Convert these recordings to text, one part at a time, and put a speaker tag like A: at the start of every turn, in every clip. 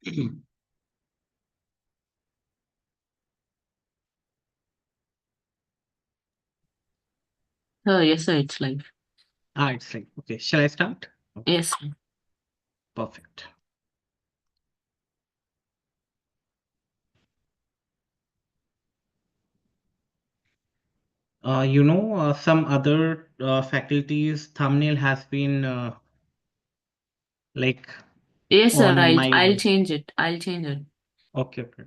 A: Yes, sir, it's live.
B: It's like, okay, shall I start? Okay,
A: Yes, sir.
B: perfect. Some other faculties thumbnail has been like
A: Yes, sir.
B: on
A: I'll
B: my,
A: change it. I'll change it.
B: okay, okay.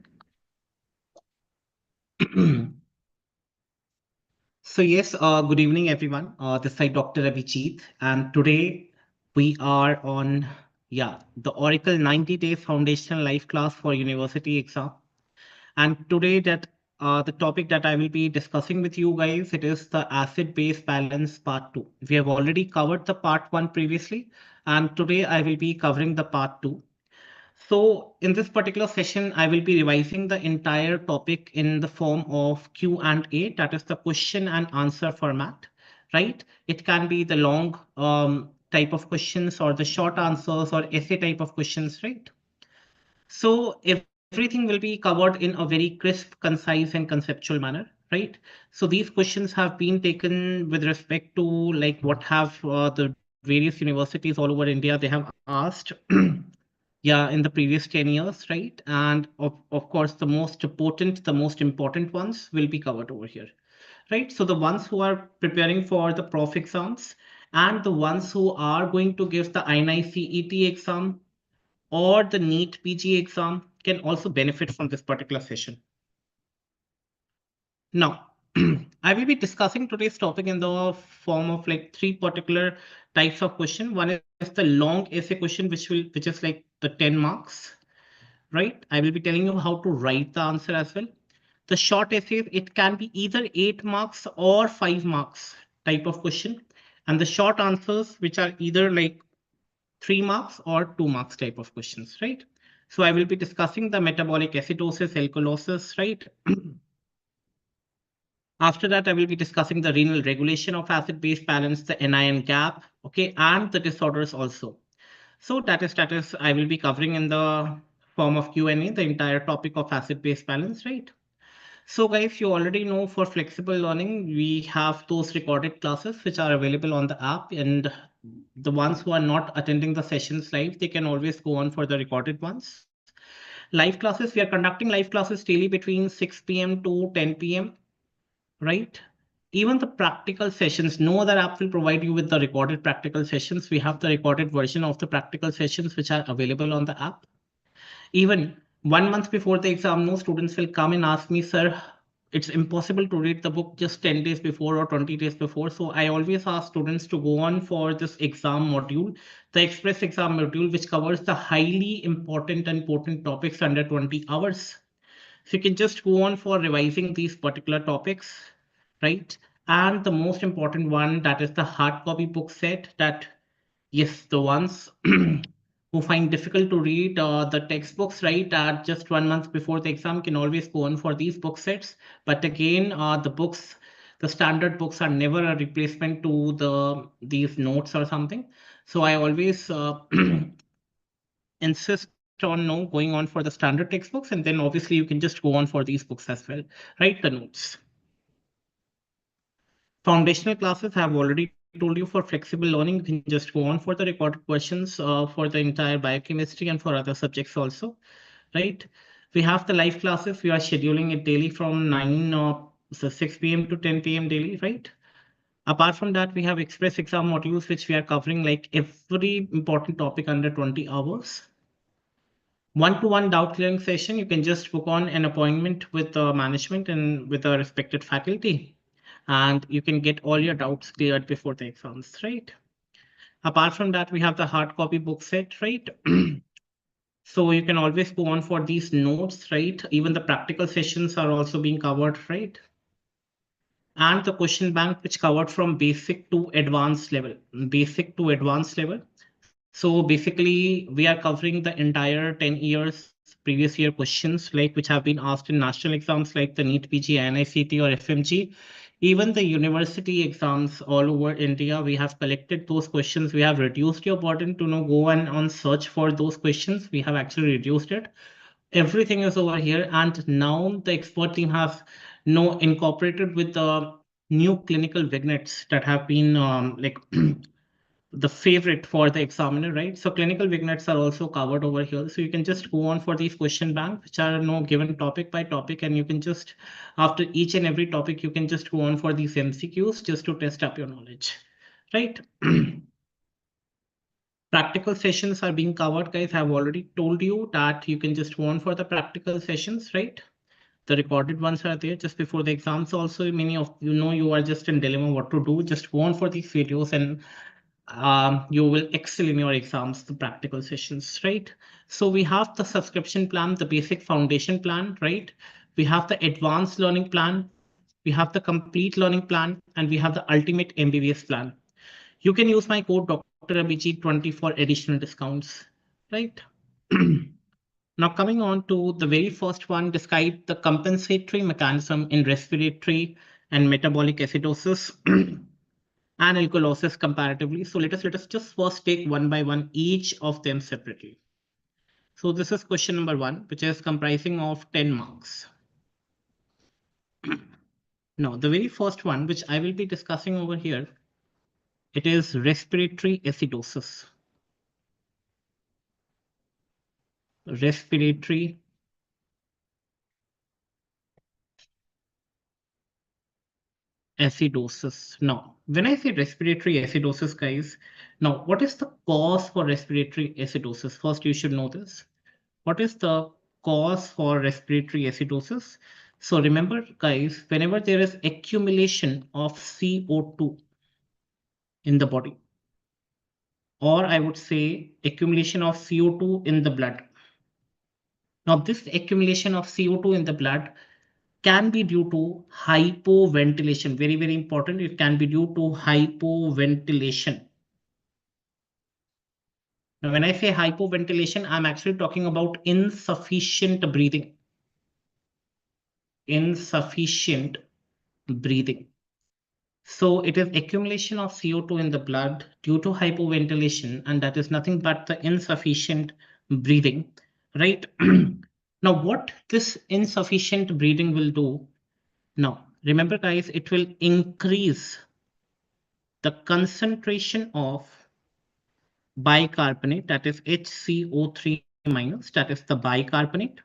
B: So yes, good evening, everyone. This is Dr. Abhijeet, and today we are on, the Oracle 90 Days Foundational Life Class for University Exam. And today the topic that I will be discussing with you guys, it is the acid-base balance part 2. We have already covered the part 1 previously, and today I will be covering the part 2. So in this particular session, I will be revising the entire topic in the form of Q&A, that is the question and answer format, right? It can be the long type of questions or the short answers or essay type of questions, right? So everything will be covered in a very crisp, concise, and conceptual manner, right? So these questions have been taken with respect to like what have the various universities all over India they have asked. Yeah, in the previous 10 years, right? And of course, the most important ones will be covered over here, right? So the ones who are preparing for the prof exams and the ones who are going to give the INI-CET exam or the NEET PG exam can also benefit from this particular session. Now, I will be discussing today's topic in the form of like three particular types of question. One is the long essay question, which is like the 10 marks, right? I will be telling you how to write the answer as well. The short essays, it can be either 8 marks or 5 marks type of question. And the short answers, which are either like 3 marks or 2 marks type of questions, right? So I will be discussing the metabolic acidosis, alkalosis, right? After that, I will be discussing the renal regulation of acid-base balance, the anion gap, okay, and the disorders also. So that is I will be covering in the form of Q&A, the entire topic of acid-base balance, right? So guys, you already know for flexible learning, we have those recorded classes which are available on the app, and the ones who are not attending the sessions live, they can always go on for the recorded ones. Live classes, we are conducting live classes daily between 6 p.m. to 10 p.m., right? Even the practical sessions, no other app will provide you with the recorded practical sessions. We have the recorded version of the practical sessions which are available on the app. Even 1 month before the exam, no students will come and ask me, sir, it's impossible to read the book just 10 days before or 20 days before. So I always ask students to go on for this exam module, the express exam module, which covers the highly important and potent topics under 20 hours. So you can just go on for revising these particular topics, right? And the most important one, that is the hard copy book set that, yes, the ones who find difficult to read the textbooks, right, at just 1 month before the exam can always go on for these book sets. But again, the standard books are never a replacement to these notes or something. So I always insist on no going on for the standard textbooks, and then obviously you can just go on for these books as well, right? The notes. Foundational classes have already told you for flexible learning, you can just go on for the recorded questions for the entire biochemistry and for other subjects also, right? We have the live classes. We are scheduling it daily from 6 p.m. to 10 p.m. daily, right? Apart from that, we have express exam modules, which we are covering like every important topic under 20 hours. One-to-one doubt clearing session, you can just book on an appointment with the management and with the respected faculty, and you can get all your doubts cleared before the exams, right? Apart from that, we have the hard copy book set, right? So you can always go on for these notes, right? Even the practical sessions are also being covered, right? And the question bank, which covered from basic to advanced level, basic to advanced level. So basically, we are covering the entire 10 years previous year questions, like which have been asked in national exams like the NEET PG, NICT, or FMG. Even the university exams all over India, we have collected those questions. We have reduced your burden to go and on search for those questions. We have actually reduced it. Everything is over here, and now the expert team has incorporated with the new clinical vignettes that have been like the favorite for the examiner, right? So clinical vignettes are also covered over here. So you can just go on for these question bank, which are given topic by topic, and you can just, after each and every topic, you can just go on for these MCQs just to test up your knowledge, right? Practical sessions are being covered, guys. I've already told you that you can just go on for the practical sessions, right? The recorded ones are there just before the exams. Also, many of you are just in dilemma what to do. Just go on for these videos and you will excel in your exams, the practical sessions, right? So we have the subscription plan, the basic foundation plan, right? We have the advanced learning plan, we have the complete learning plan, and we have the ultimate MBBS plan. You can use my code Dr. Abhijeet 20 for additional discounts, right? Now coming on to the very first one, describe the compensatory mechanism in respiratory and metabolic acidosis and alkalosis comparatively. So let us just first take one by one each of them separately. So this is question number 1, which is comprising of 10 marks. Now the very first one, which I will be discussing over here, it is respiratory acidosis. Respiratory acidosis. Now, when I say respiratory acidosis, guys, now what is the cause for respiratory acidosis? First, you should know this. What is the cause for respiratory acidosis? So remember, guys, whenever there is accumulation of CO2 in the body, or I would say accumulation of CO2 in the blood. Now, this accumulation of CO2 in the blood can be due to hypoventilation. Very, very important. It can be due to hypoventilation. Now, when I say hypoventilation, I'm actually talking about insufficient breathing. Insufficient breathing. So it is accumulation of CO2 in the blood due to hypoventilation, and that is nothing but the insufficient breathing, right? Now, what this insufficient breathing will do? Now, remember, guys, it will increase the concentration of bicarbonate, that is HCO3 minus, that is the bicarbonate.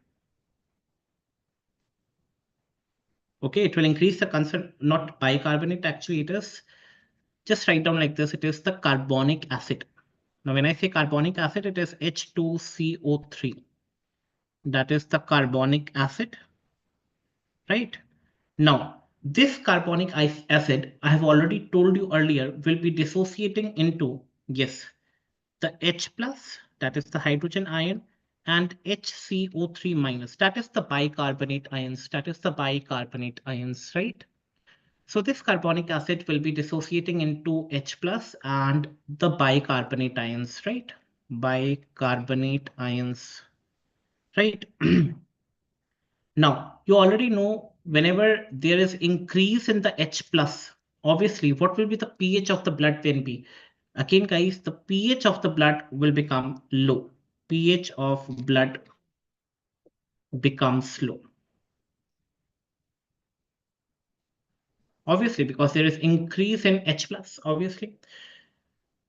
B: Okay, it will increase the concentration, not bicarbonate, actually, it is. Just write down like this, it is the carbonic acid. Now, when I say carbonic acid, it is H2CO3. That is the carbonic acid, right? Now, this carbonic acid, I have already told you earlier, will be dissociating into, yes, the H plus, that is the hydrogen ion, and HCO3 minus, that is the bicarbonate ions, right? So this carbonic acid will be dissociating into H plus and the bicarbonate ions, right? Bicarbonate ions, right? Now, you already know whenever there is increase in the H plus, obviously, what will be the pH of the blood then be? Again, guys, the pH of the blood will become low. pH of blood becomes low. Obviously, because there is increase in H plus, obviously.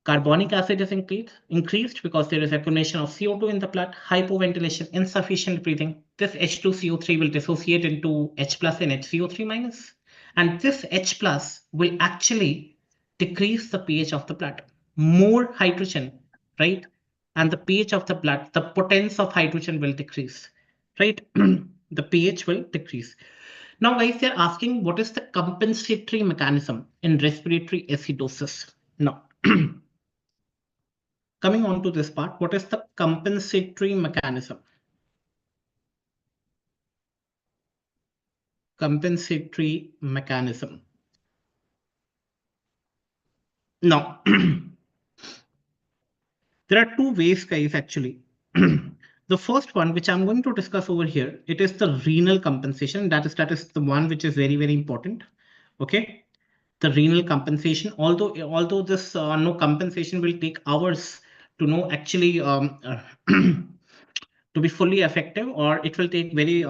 B: Carbonic acid is increased because there is accumulation of CO2 in the blood, hypoventilation, insufficient breathing. This H2CO3 will dissociate into H plus and HCO3 minus. And this H plus will actually decrease the pH of the blood. More hydrogen, right? And the pH of the blood, the potence of hydrogen will decrease, right? The pH will decrease. Now, guys, they're asking what is the compensatory mechanism in respiratory acidosis? Now, coming on to this part, what is the compensatory mechanism? Compensatory mechanism. Now, there are two ways, guys, actually. The first one, which I'm going to discuss over here, it is the renal compensation. That is the one which is very, very important. Okay. the renal compensation. Although this no compensation will take hours to know actually to be fully effective, or it will take very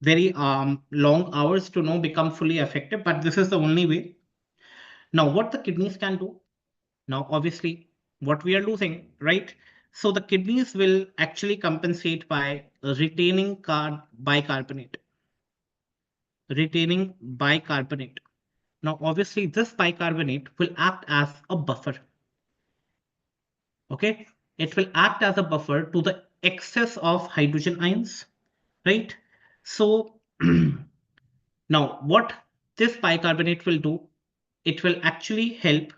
B: very long hours to know become fully effective. But this is the only way. Now, what the kidneys can do? Now, obviously, what we are losing, right? So the kidneys will actually compensate by retaining bicarbonate, retaining bicarbonate. Now, obviously, this bicarbonate will act as a buffer. Okay, it will act as a buffer to the excess of hydrogen ions, right? So now, what this bicarbonate will do, it will actually help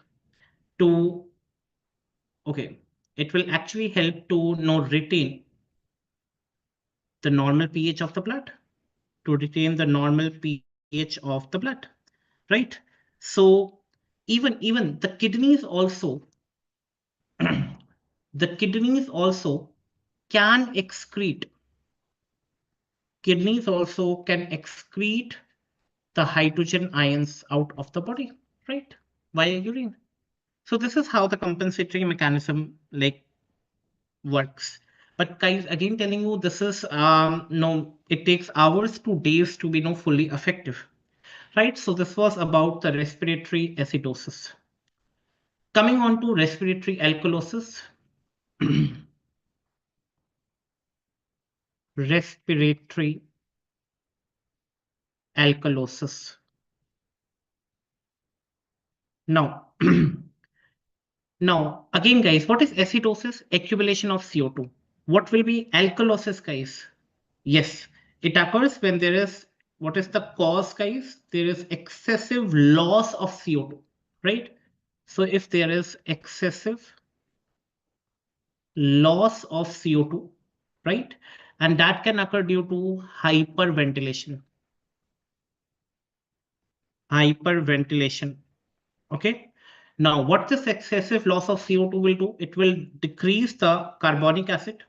B: to, okay, it will actually help to now retain the normal pH of the blood, to retain the normal pH of the blood, right? So even the kidneys also, the kidneys also can excrete, kidneys also can excrete the hydrogen ions out of the body, right? Via urine. So this is how the compensatory mechanism works. But guys, again telling you, this is no, it takes hours to days to be fully effective, right? So this was about the respiratory acidosis. Coming on to respiratory alkalosis. Respiratory alkalosis. Now, now again, guys, what is acidosis? Accumulation of CO2. What will be alkalosis, guys? Yes, it occurs when there is, what is the cause, guys? There is excessive loss of CO2, right? So if there is excessive loss of CO2, right? And that can occur due to hyperventilation. Hyperventilation. Okay. Now, what this excessive loss of CO2 will do? It will decrease the carbonic acid.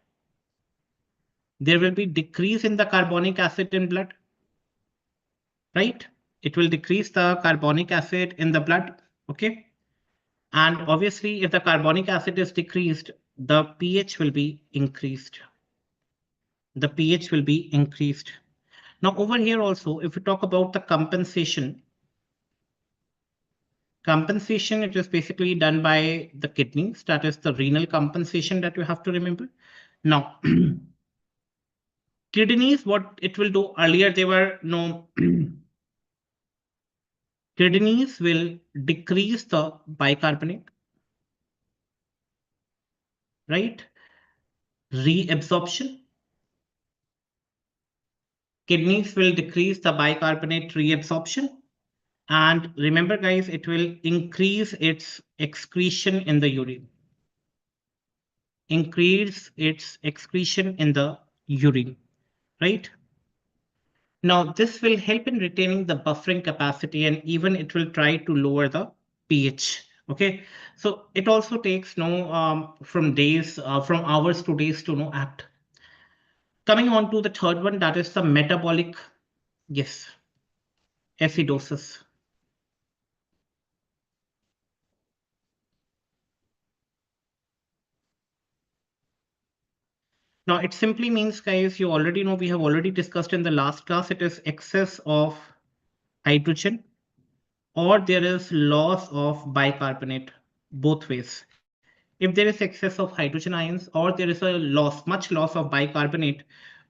B: There will be decrease in the carbonic acid in blood, right? It will decrease the carbonic acid in the blood. Okay. And obviously, if the carbonic acid is decreased, the pH will be increased. The pH will be increased. Now, over here also, if we talk about the compensation, compensation, it is basically done by the kidneys. That is the renal compensation that you have to remember. Now, kidneys, what it will do earlier, they were no, kidneys will decrease the bicarbonate, right? Reabsorption. Kidneys will decrease the bicarbonate reabsorption. And remember, guys, it will increase its excretion in the urine. Increase its excretion in the urine, right? Now, this will help in retaining the buffering capacity, and even it will try to lower the pH. Okay, so it also takes from days, from hours to days to act. Coming on to the third one, that is the metabolic, yes, acidosis. Now, it simply means, guys, you already know, we have already discussed in the last class, it is excess of hydrogen or there is loss of bicarbonate, both ways. If there is excess of hydrogen ions or there is a loss, much loss of bicarbonate,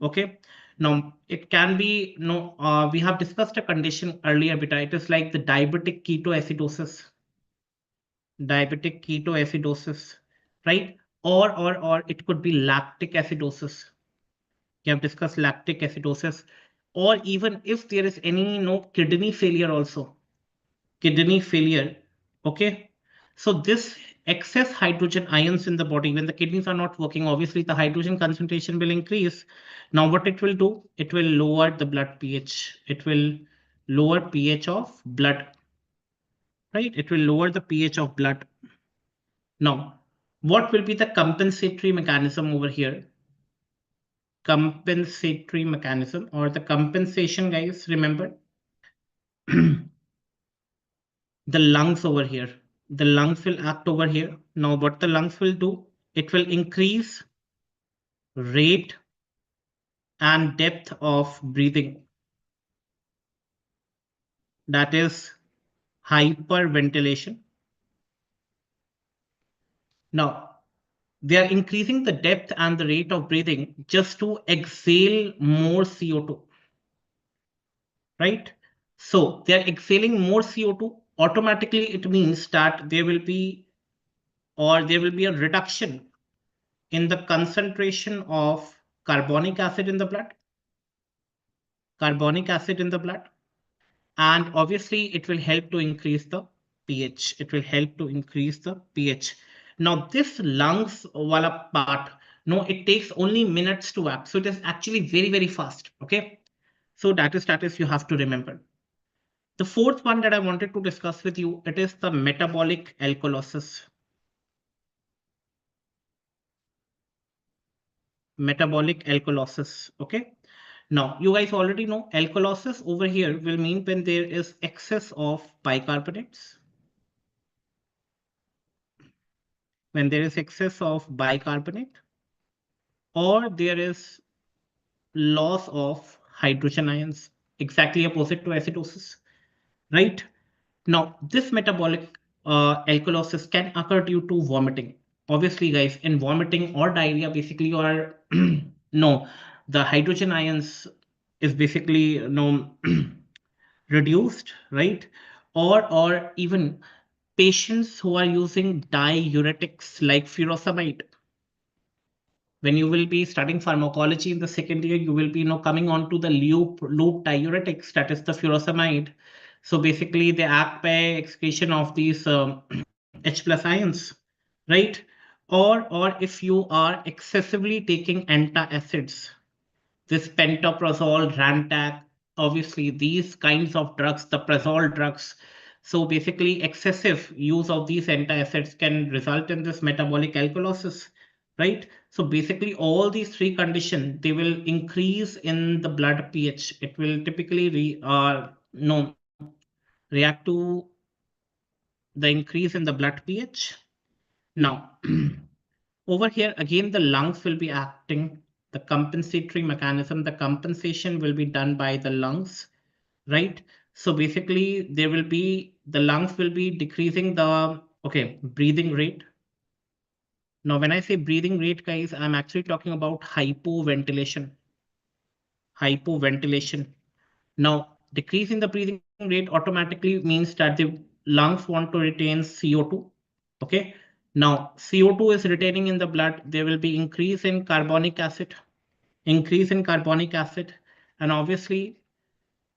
B: okay. Now, it can be, we have discussed a condition earlier, but it is like the diabetic ketoacidosis, right? Or it could be lactic acidosis. We have discussed lactic acidosis, or even if there is any kidney failure also, kidney failure. Okay, so this excess hydrogen ions in the body, when the kidneys are not working, obviously the hydrogen concentration will increase. Now what it will do, it will lower the blood pH, it will lower pH of blood, right? It will lower the pH of blood. Now, what will be the compensatory mechanism over here? Compensatory mechanism or the compensation, guys, remember the lungs over here. The lungs will act over here. Now, what the lungs will do, it will increase rate and depth of breathing. That is hyperventilation. Now, they are increasing the depth and the rate of breathing just to exhale more CO2, right? So they are exhaling more CO2. Automatically, it means that there will be a reduction in the concentration of carbonic acid in the blood, carbonic acid in the blood, and obviously it will help to increase the pH. It will help to increase the pH. Now this lungs wala part, no, it takes only minutes to act. So it is actually very, very fast. Okay. So that is you have to remember. The fourth one that I wanted to discuss with you, it is the metabolic alkalosis. Metabolic alkalosis. Okay. Now, you guys already know alkalosis over here will mean when there is excess of bicarbonates. When there is excess of bicarbonate, or there is loss of hydrogen ions, exactly opposite to acidosis, right? Now, this metabolic alkalosis can occur due to vomiting. Obviously, guys, in vomiting or diarrhea, basically, you are no, the hydrogen ions is basically no reduced, right? Or even patients who are using diuretics like furosemide. When you will be studying pharmacology in the second year, you will be coming on to the loop diuretics, that is the furosemide. So basically, they act by excretion of these H plus ions, right? Or if you are excessively taking antacids, this pantoprazole, Rantac, obviously these kinds of drugs, the prazole drugs. So basically, excessive use of these antacids can result in this metabolic alkalosis, right? So basically, all these three conditions, they will increase in the blood pH. It will typically no react to the increase in the blood pH. Now, over here again, the lungs will be acting the compensatory mechanism. The compensation will be done by the lungs, right? So basically, the lungs will be decreasing the breathing rate. Now, when I say breathing rate, guys, I'm actually talking about hypoventilation. Hypoventilation. Now, decrease in the breathing rate automatically means that the lungs want to retain CO2. Okay. Now, CO2 is retaining in the blood. There will be increase in carbonic acid, and obviously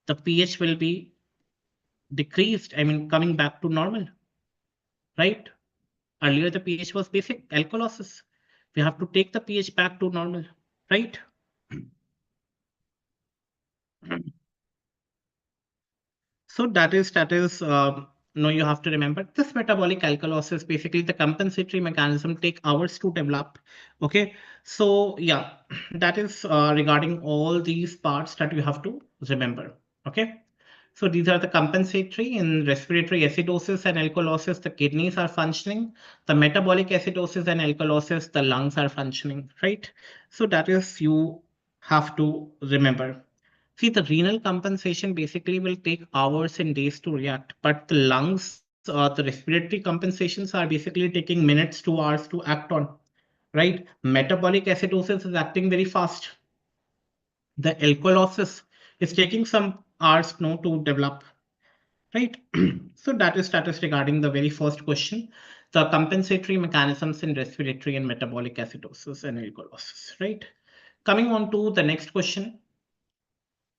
B: the pH will be decreased. I mean, coming back to normal, right? Earlier, the pH was basic alkalosis. We have to take the pH back to normal, right? So no, you have to remember this metabolic alkalosis, basically the compensatory mechanism take hours to develop. Okay, so yeah, that is regarding all these parts that you have to remember. Okay, so these are the compensatory. In respiratory acidosis and alkalosis, the kidneys are functioning. The metabolic acidosis and alkalosis, the lungs are functioning, right? So that is you have to remember. See, the renal compensation basically will take hours and days to react, but the lungs, the respiratory compensations are basically taking minutes to hours to act on, right? Metabolic acidosis is acting very fast. The alkalosis is taking some hours no, to develop, right? So that is regarding the very first question, the compensatory mechanisms in respiratory and metabolic acidosis and alkalosis, right? Coming on to the next question,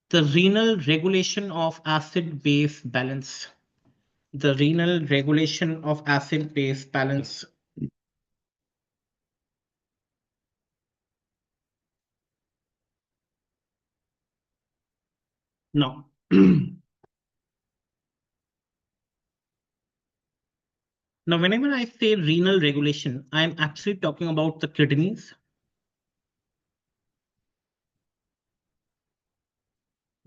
B: the renal regulation of acid base balance. The renal regulation of acid base balance. No. Now, whenever I say renal regulation, I'm actually talking about the kidneys.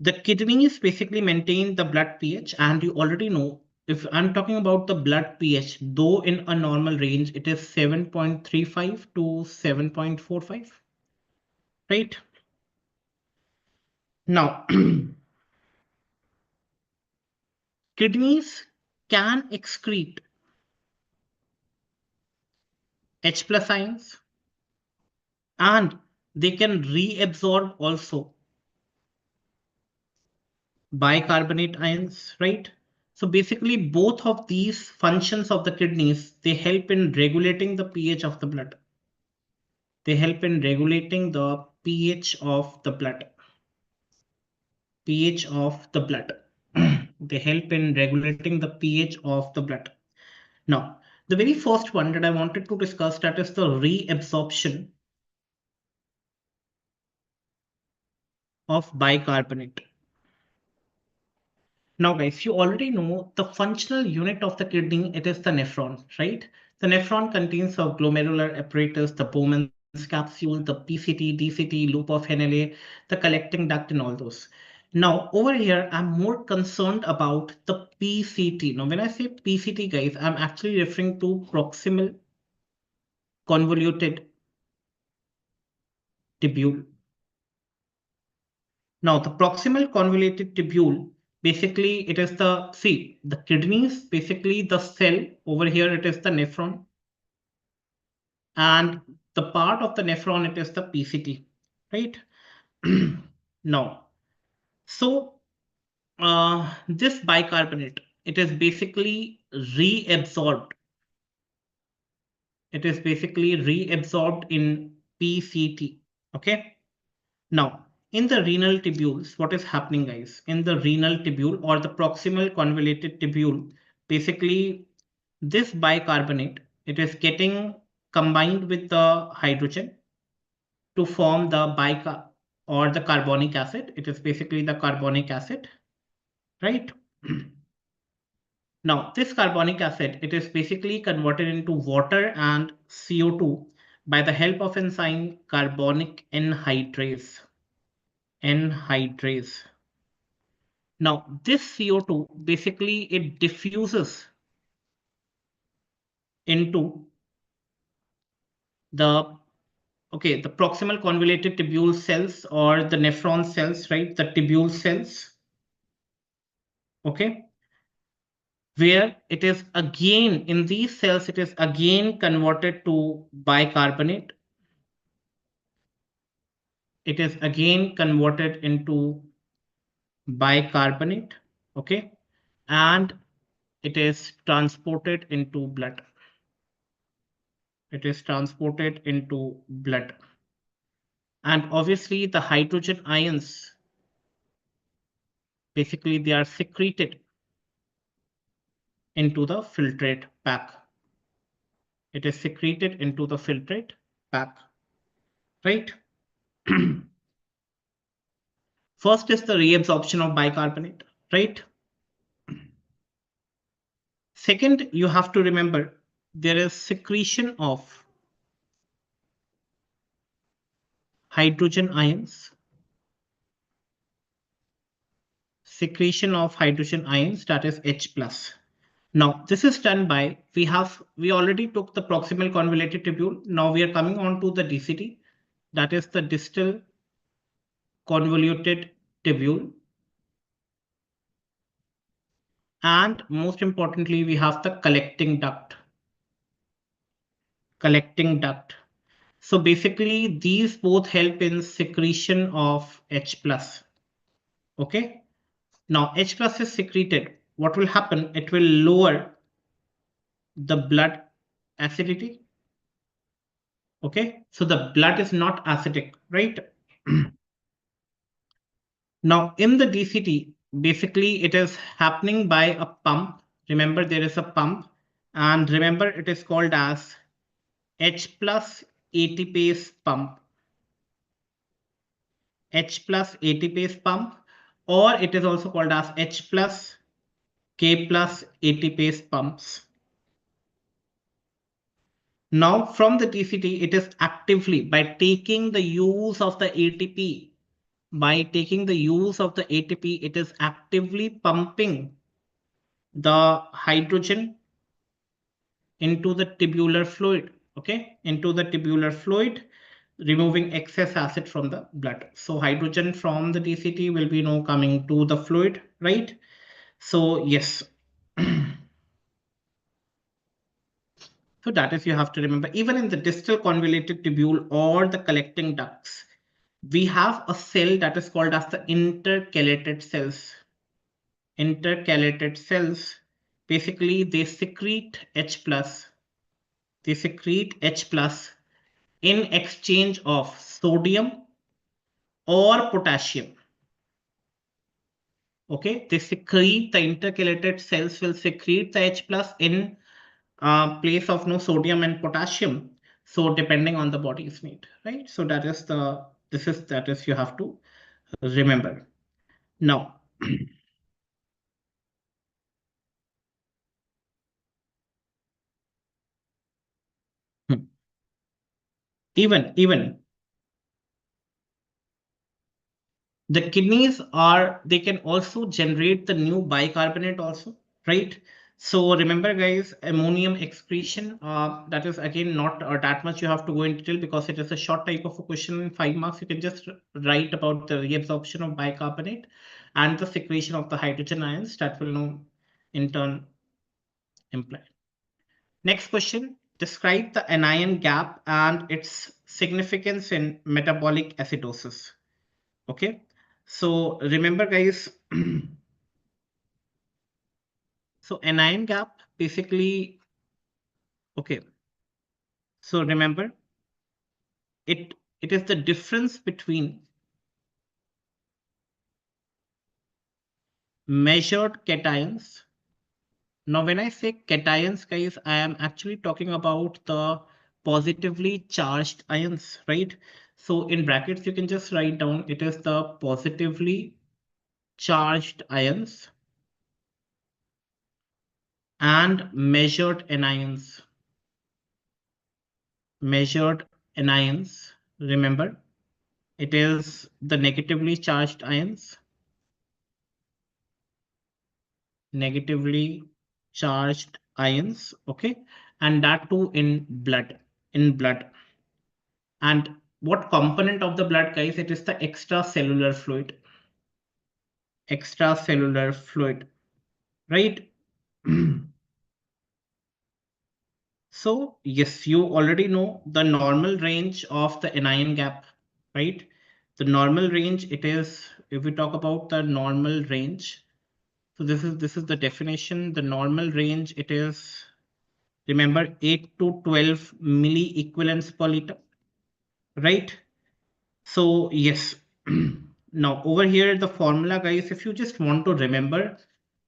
B: The kidneys basically maintain the blood pH, and you already know if I'm talking about the blood pH, though in a normal range, it is 7.35 to 7.45, right? Now, kidneys can excrete H plus ions and they can reabsorb also bicarbonate ions, right? So basically, both of these functions of the kidneys, they help in regulating the pH of the blood. They help in regulating the pH of the blood. pH of the blood. They help in regulating the pH of the blood. Now, the very first one that I wanted to discuss, that is the reabsorption of bicarbonate. Now, guys, you already know the functional unit of the kidney, it is the nephron, right? The nephron contains a glomerular apparatus, the Bowman's capsule, the PCT, DCT, loop of Henle, the collecting duct, and all those. Now, over here, I'm more concerned about the PCT. Now, when I say PCT, guys, I'm actually referring to proximal convoluted tubule. Now, the proximal convoluted tubule, basically it is the kidneys, basically the cell over here, it is the nephron. And the part of the nephron, it is the PCT, right? Now, so this bicarbonate, it is basically reabsorbed. It is basically reabsorbed in PCT, okay? Now, in the renal tubules, what is happening, guys? In the renal tubule or the proximal convoluted tubule, basically this bicarbonate, it is getting combined with the hydrogen to form the bica or the carbonic acid. It is basically the carbonic acid, right? Now, this carbonic acid, it is basically converted into water and CO2 by the help of enzyme carbonic anhydrase. Anhydrase. Now, this CO2 basically it diffuses into the the proximal convoluted tubule cells or the nephron cells, right? The tubule cells, okay, where it is again in these cells, it is again converted to bicarbonate. It is again converted into bicarbonate, okay, and it is transported into blood. It is transported into blood. And obviously the hydrogen ions, basically they are secreted into the filtrate pack. It is secreted into the filtrate pack, right? First is the reabsorption of bicarbonate, right? Second, you have to remember there is secretion of hydrogen ions. Secretion of hydrogen ions, that is H plus. Now, this is done by, we already took the proximal convoluted tubule. Now we are coming on to the DCT, that is the distal convoluted tubule. And most importantly, we have the collecting duct. Collecting duct. So basically, these both help in secretion of H plus. Okay. Now, H plus is secreted. What will happen? It will lower the blood acidity. Okay. So the blood is not acidic, right? Now, in the DCT, basically it is happening by a pump. Remember, there is a pump, and remember, it is called as H plus ATPase pump. H plus ATPase pump, or it is also called as H plus K plus ATPase pumps. Now, from the DCT, it is actively by taking the use of the ATP. By taking the use of the ATP, it is actively pumping the hydrogen into the tubular fluid, okay, into the tubular fluid, removing excess acid from the blood. So hydrogen from the TCT will be now coming to the fluid, right? So yes. So that is, you have to remember, even in the distal convoluted tubule or the collecting ducts, we have a cell that is called as the intercalated cells. Intercalated cells, basically they secrete H plus. They secrete H plus in exchange of sodium or potassium. Okay, they secrete, the intercalated cells will secrete the H plus in place of no sodium and potassium. So depending on the body's need, right? So that is the, that is you have to remember. Now, even the kidneys are, they can also generate the new bicarbonate also, right? So remember guys, ammonium excretion, that is again not that much you have to go into detail because it is a short type of a question in 5 marks. You can just write about the reabsorption of bicarbonate and the secretion of the hydrogen ions that will now in turn imply. Next question, describe the anion gap and its significance in metabolic acidosis. Okay, so remember guys, so anion gap basically, okay, so remember it is the difference between measured cations. Now when I say cations guys, I am actually talking about the positively charged ions, right? So in brackets you can just write down, it is the positively charged ions and measured anions. Measured anions, remember, it is the negatively charged ions, negatively charged ions, okay, and that too in blood, in blood. And what component of the blood, guys? It is the extracellular fluid, extracellular fluid, right? So yes, you already know the normal range of the anion gap, right? The normal range, it is, if we talk about the normal range, so this is the definition. The normal range, it is, remember, 8 to 12 milli equivalents per liter, right? So yes. Now over here, the formula, guys, if you just want to remember,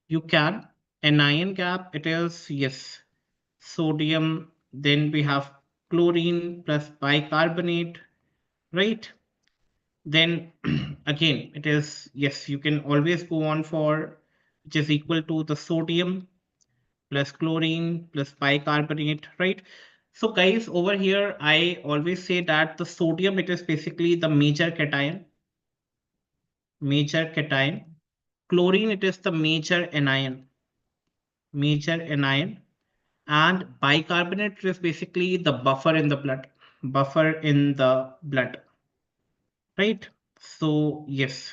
B: you can. Anion gap, it is, yes, sodium, then we have chlorine plus bicarbonate, right? Then again, it is, yes, you can always go on for, which is equal to the sodium plus chlorine plus bicarbonate, right? So guys, over here, I always say that the sodium, it is basically the major cation, major cation. Chlorine, it is the major anion, major anion. And bicarbonate is basically the buffer in the blood, buffer in the blood, right? So yes,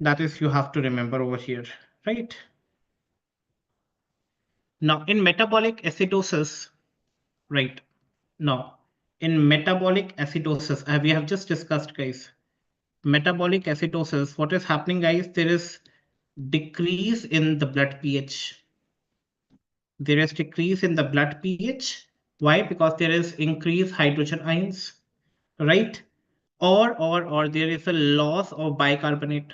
B: that is, you have to remember over here, right? Now in metabolic acidosis, right? Now in metabolic acidosis, we have just discussed, guys, metabolic acidosis. What is happening, guys? There is decrease in the blood pH. There is decrease in the blood pH. Why? Because there is increased hydrogen ions, right? Or there is a loss of bicarbonate,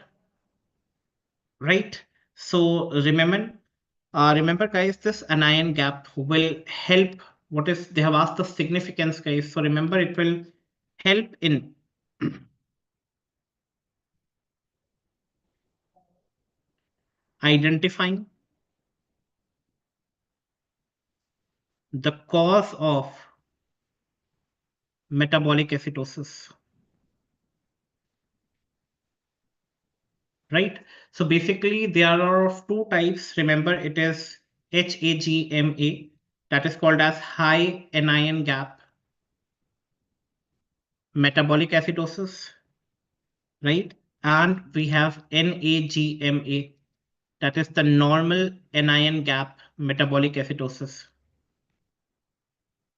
B: right? So remember guys, this anion gap will help. What is, they have asked the significance, guys, so remember it will help in identifying the cause of metabolic acidosis. right? So basically there are of two types. Remember, it is HAGMA, that is called as high anion gap metabolic acidosis, right? And we have NAGMA, that is the normal anion gap metabolic acidosis,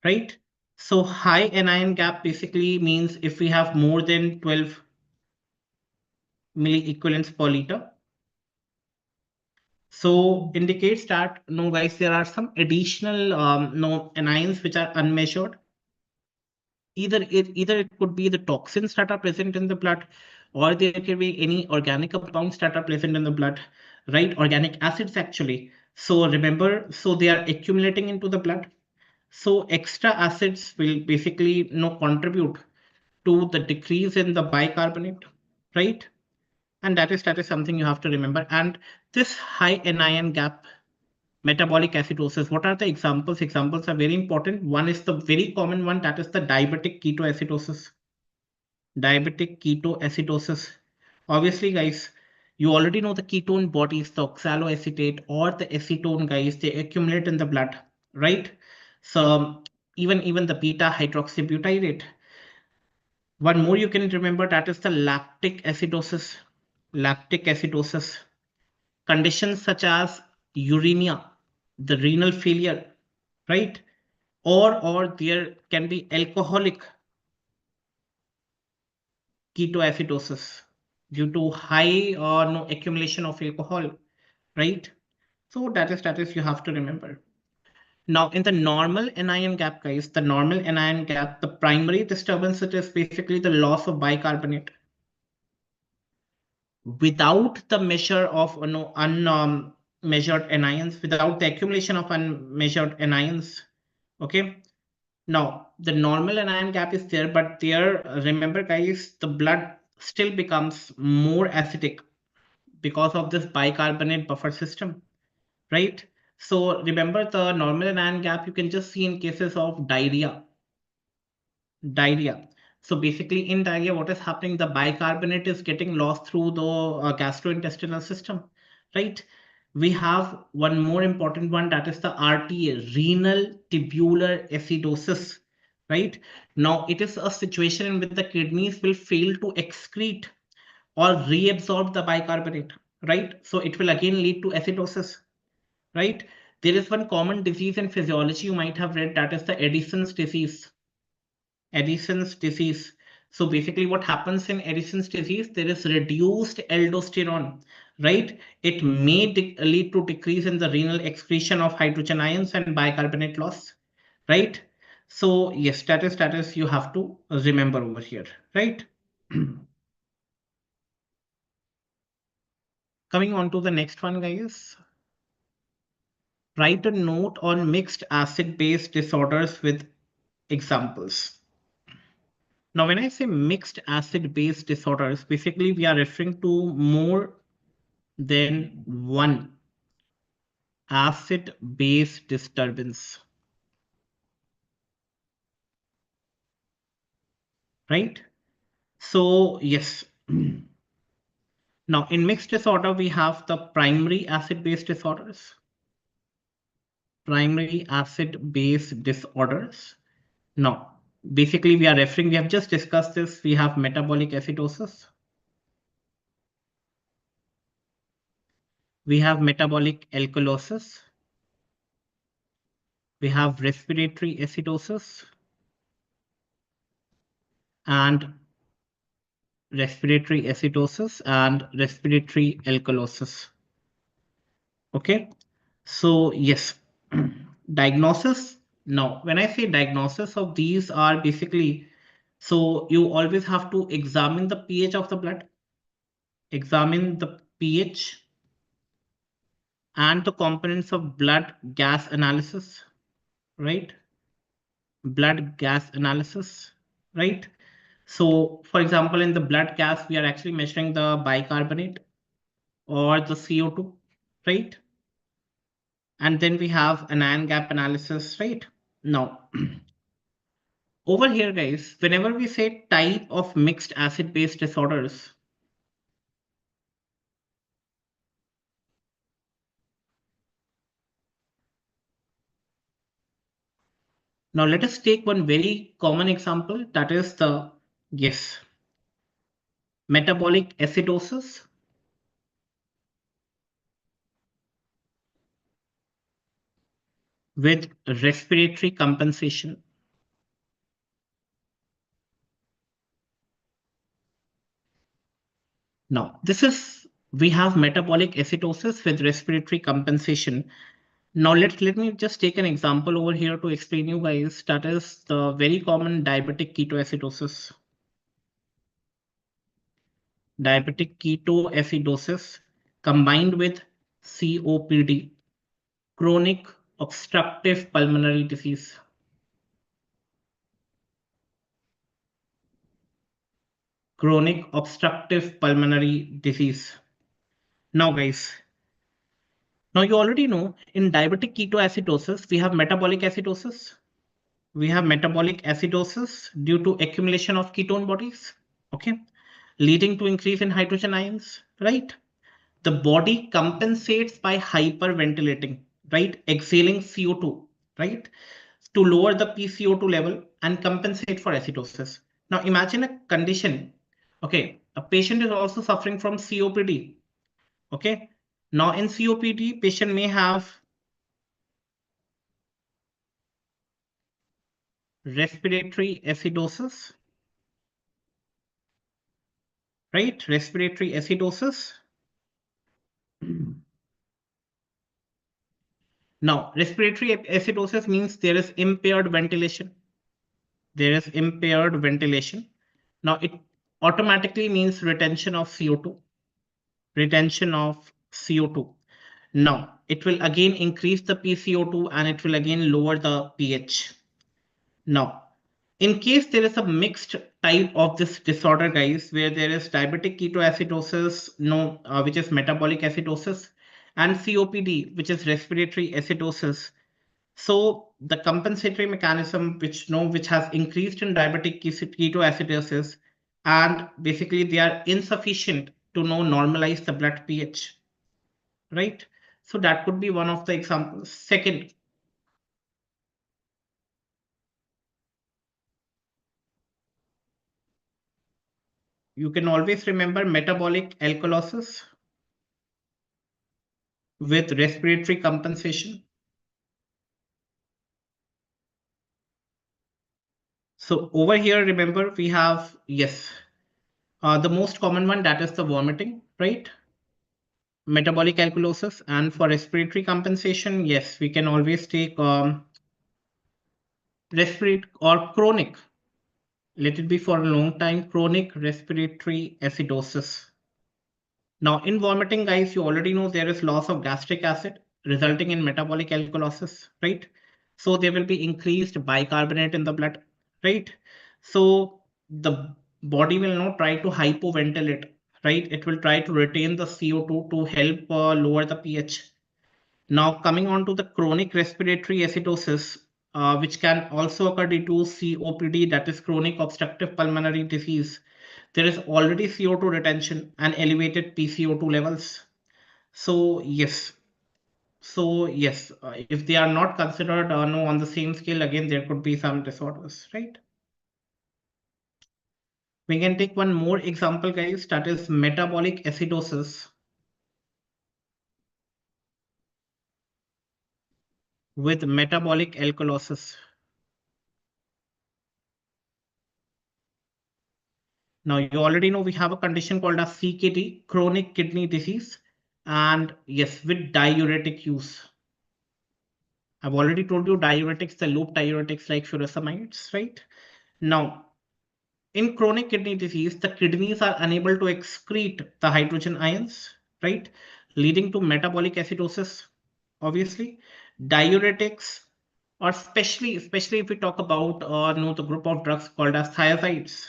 B: right? So high anion gap basically means if we have more than 12 milliequivalents per liter. So indicates that no guys, there are some additional no anions which are unmeasured. Either it could be the toxins that are present in the blood, or there can be any organic compounds that are present in the blood, right? Organic acids actually. So remember, so they are accumulating into the blood. So extra acids will basically contribute to the decrease in the bicarbonate, right? And that is something you have to remember. And this high anion gap metabolic acidosis, what are the examples? Examples are very important. One is the very common one, that is the diabetic ketoacidosis. Diabetic ketoacidosis. Obviously, guys, you already know the ketone bodies, the oxaloacetate or the acetone, guys, they accumulate in the blood, right? So even the beta hydroxybutyrate. One more you can remember, that is the lactic acidosis. Lactic acidosis. Conditions such as uremia, the renal failure, right? Or there can be alcoholic ketoacidosis due to high or no accumulation of alcohol, right? So that is you have to remember. Now in the normal anion gap, guys, the normal anion gap, the primary disturbance, it is basically the loss of bicarbonate without the measure of unmeasured anions, without the accumulation of unmeasured anions. Okay. Now the normal anion gap is there, but there, remember guys, the blood still becomes more acidic because of this bicarbonate buffer system, right? So remember the normal anion gap you can just see in cases of diarrhea. Diarrhea. So basically in diarrhea, what is happening? The bicarbonate is getting lost through the gastrointestinal system, right? We have one more important one, that is the RTA, renal tubular acidosis, right? Now it is a situation in which the kidneys will fail to excrete or reabsorb the bicarbonate, right? So it will again lead to acidosis, right? There is one common disease in physiology you might have read, that is the Addison's disease. Addison's disease. So basically what happens in Addison's disease, there is reduced aldosterone, right? It may lead to decrease in the renal excretion of hydrogen ions and bicarbonate loss, right? So yes, that is you have to remember over here, right? Coming on to the next one, guys. Write a note on mixed acid base disorders with examples. Now, when I say mixed acid base disorders, basically we are referring to more than one acid base disturbance, right? So, yes. Now, in mixed disorder, we have the primary acid base disorders. Primary acid base disorders. Now, basically, we are referring, we have just discussed this. We have metabolic acidosis. We have metabolic alkalosis. We have respiratory acidosis and respiratory acidosis and respiratory alkalosis. Okay, so yes, diagnosis. Now, when I say diagnosis of these are basically, so you always have to examine the pH of the blood, examine the pH and the components of blood gas analysis, right? Blood gas analysis, right? So, for example, in the blood gas, we are actually measuring the bicarbonate or the CO2, right? And then we have an ion gap analysis, right? Now, over here, guys, whenever we say type of mixed acid base disorders, Now let us take one very common example, that is the, yes, metabolic acidosis with respiratory compensation. Now, we have metabolic acidosis with respiratory compensation. Now, let me just take an example over here to explain you guys. That is the very common diabetic ketoacidosis. Diabetic ketoacidosis combined with COPD, chronic obstructive pulmonary disease. Chronic obstructive pulmonary disease. Now, guys, now you already know in diabetic ketoacidosis, we have metabolic acidosis. We have metabolic acidosis due to accumulation of ketone bodies, okay, leading to increase in hydrogen ions, right? The body compensates by hyperventilating, right? Exhaling CO2, right? To lower the PCO2 level and compensate for acidosis. Now imagine a condition, okay, a patient is also suffering from COPD, okay? Now in COPD, patient may have respiratory acidosis, right? Respiratory acidosis. Now, respiratory acidosis means there is impaired ventilation. There is impaired ventilation. Now, it automatically means retention of CO2. Retention of CO2. Now, it will again increase the PCO2 and it will again lower the pH. Now, in case there is a mixed type of this disorder, guys, where there is diabetic ketoacidosis, no, which is metabolic acidosis, and COPD, which is respiratory acidosis. So the compensatory mechanism, which has increased in diabetic ketoacidosis, and basically they are insufficient to normalize the blood pH, right? So that could be one of the examples. Second, you can always remember metabolic alkalosis with respiratory compensation. So over here, remember we have, yes, the most common one, that is the vomiting, right? Metabolic alkalosis. And for respiratory compensation, yes, we can always take respiratory or chronic, let it be for a long time, chronic respiratory acidosis. Now, in vomiting, guys, you already know there is loss of gastric acid resulting in metabolic alkalosis, right? So there will be increased bicarbonate in the blood, right? So the body will not try to hypoventilate, right? It will try to retain the CO2 to help lower the pH. Now, coming on to the chronic respiratory acidosis, which can also occur due to COPD, that is chronic obstructive pulmonary disease. There is already CO2 retention and elevated PCO2 levels. So yes, if they are not considered no on the same scale, again there could be some disorders, right? We can take one more example, guys, that is metabolic acidosis with metabolic alkalosis. Now, you already know we have a condition called as CKD, chronic kidney disease, and yes, with diuretic use. I've already told you diuretics, the loop diuretics like furosemides, right? Now, in chronic kidney disease, the kidneys are unable to excrete the hydrogen ions, right? Leading to metabolic acidosis, obviously. Diuretics, or especially if we talk about the group of drugs called as thiazides,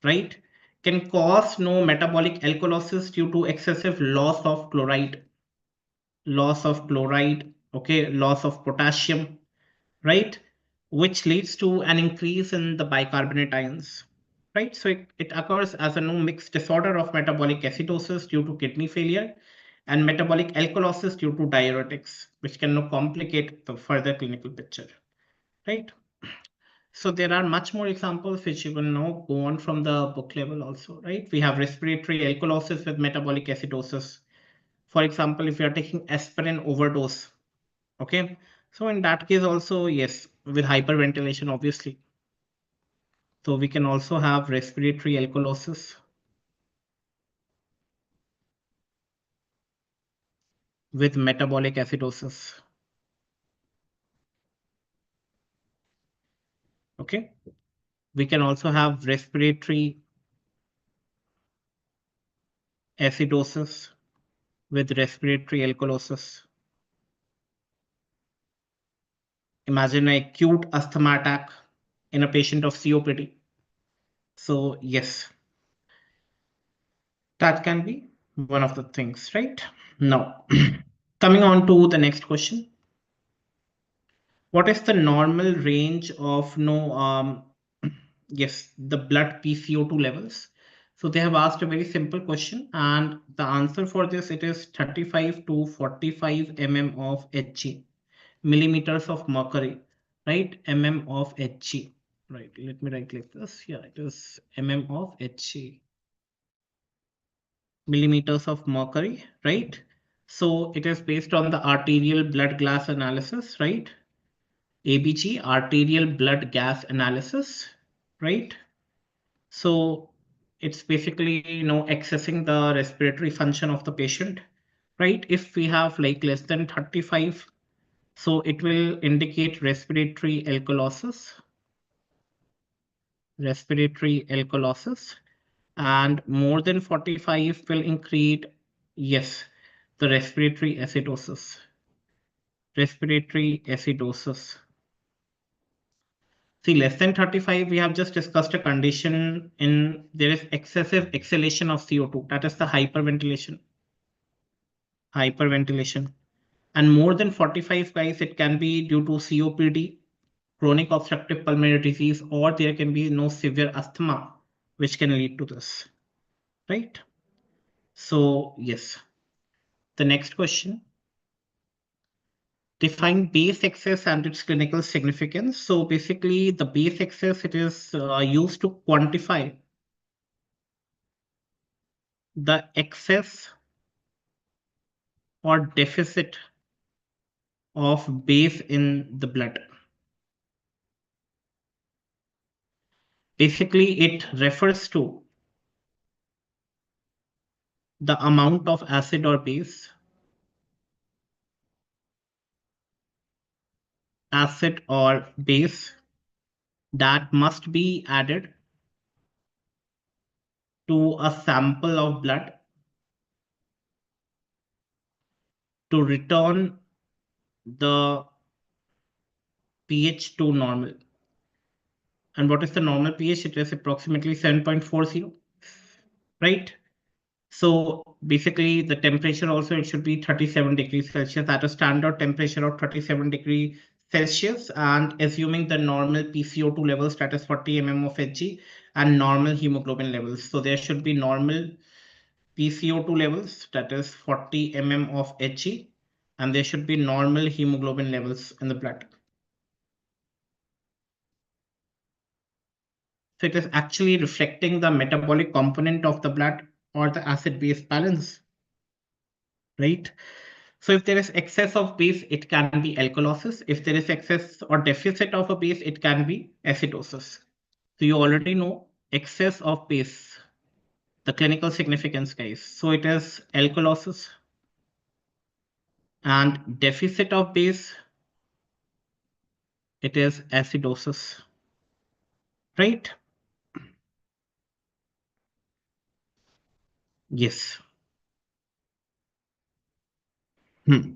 B: right, can cause no metabolic alkalosis due to excessive loss of chloride, okay, loss of potassium, right, which leads to an increase in the bicarbonate ions, right? So it occurs as a no mixed disorder of metabolic acidosis due to kidney failure and metabolic alkalosis due to diuretics, which can now complicate the further clinical picture, right? So there are much more examples which you will now go on from the book level also, right? We have respiratory alkalosis with metabolic acidosis. For example, if you are taking aspirin overdose, okay? So in that case also, yes, with hyperventilation, obviously. So we can also have respiratory alkalosis with metabolic acidosis, okay? We can also have respiratory acidosis with respiratory alkalosis. Imagine an acute asthma attack in a patient of COPD. So yes, that can be one of the things, right? Now, coming on to the next question. What is the normal range of yes, the blood PCO2 levels? So they have asked a very simple question, and the answer for this, it is 35 to 45 mm of Hg, millimeters of mercury, right? Mm of Hg, right? Let me write like this. Yeah, it is mm of Hg, millimeters of mercury, right? So it is based on the arterial blood gas analysis, right? ABG, arterial blood gas analysis, right? So it's basically, accessing the respiratory function of the patient, right? If we have like less than 35, so it will indicate respiratory alkalosis, and more than 45 will include, yes, the respiratory acidosis. See, less than 35, we have just discussed a condition in there is excessive exhalation of CO2. That is the hyperventilation. And more than 45, guys, it can be due to COPD, chronic obstructive pulmonary disease, or there can be no severe asthma, which can lead to this, right? So, yes. The next question. Define base excess and its clinical significance. So basically, the base excess, it is used to quantify the excess or deficit of base in the blood. Basically, it refers to the amount of acid or base, that must be added to a sample of blood to return the pH to normal. And what is the normal pH? It is approximately 7.40, right? So basically the temperature also, it should be 37 degrees Celsius at a standard temperature of 37 degrees Celsius, and assuming the normal PCO2 levels, that is 40 mm of Hg, and normal hemoglobin levels. So there should be normal PCO2 levels, that is 40 mm of Hg, and there should be normal hemoglobin levels in the blood. So it is actually reflecting the metabolic component of the blood or the acid-base balance, right? So if there is excess of base, it can be alkalosis. If there is excess or deficit of a base, it can be acidosis. So you already know excess of base, the clinical significance, guys. So it is alkalosis, and deficit of base, it is acidosis, right? Yes. Hmm.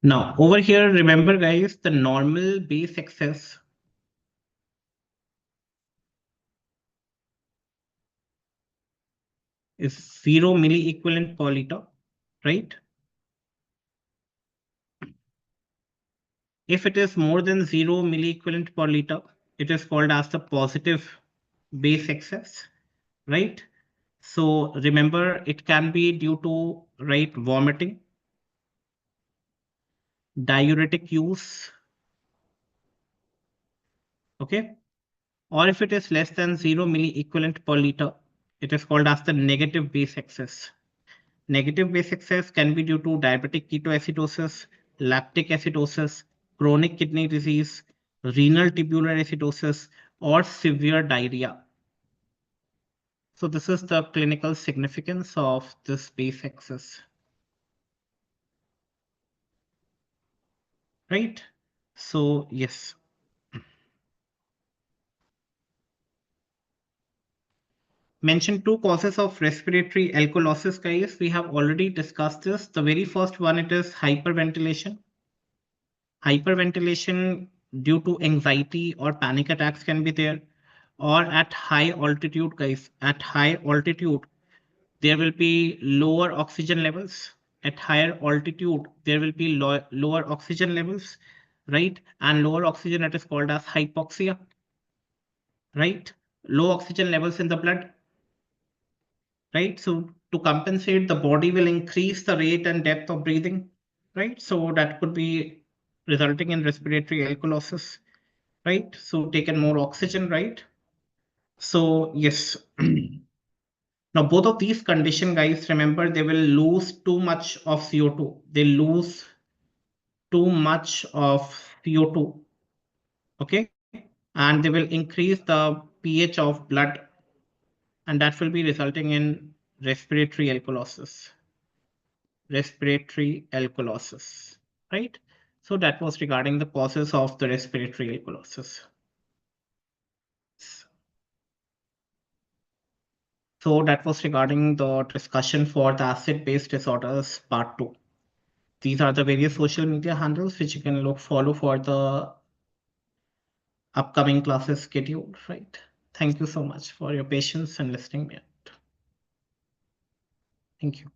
B: Now, over here, remember, guys, the normal base excess is 0 milliequivalent per liter, right? If it is more than 0 milliequivalent per liter, it is called as the positive base excess, right? So remember, it can be due to, right, vomiting, diuretic use, okay? Or if it is less than 0 milliequivalent per liter, it is called as the negative base excess. Negative base excess can be due to diabetic ketoacidosis, lactic acidosis, chronic kidney disease, renal tubular acidosis, or severe diarrhea. So this is the clinical significance of this base excess, right? So yes. Mention two causes of respiratory alkalosis, guys. We have already discussed this. The very first one, it is hyperventilation. Hyperventilation due to anxiety or panic attacks can be there. Or at high altitude, guys, at high altitude, there will be lower oxygen levels. At higher altitude, there will be lower oxygen levels, right? And lower oxygen, that is called as hypoxia, right? Low oxygen levels in the blood, right? So to compensate, the body will increase the rate and depth of breathing, right? So that could be resulting in respiratory alkalosis, right? So taken more oxygen, right? So yes. Now both of these condition, guys, remember they will lose too much of CO2. They lose too much of CO2, okay? And they will increase the pH of blood, and that will be resulting in respiratory alkalosis. Respiratory alkalosis, right? So that was regarding the causes of the respiratory alkalosis. So that was regarding the discussion for the acid-base disorders part 2. These are the various social media handles which you can follow for the upcoming classes schedule, right? Thank you so much for your patience and listening me out. Thank you.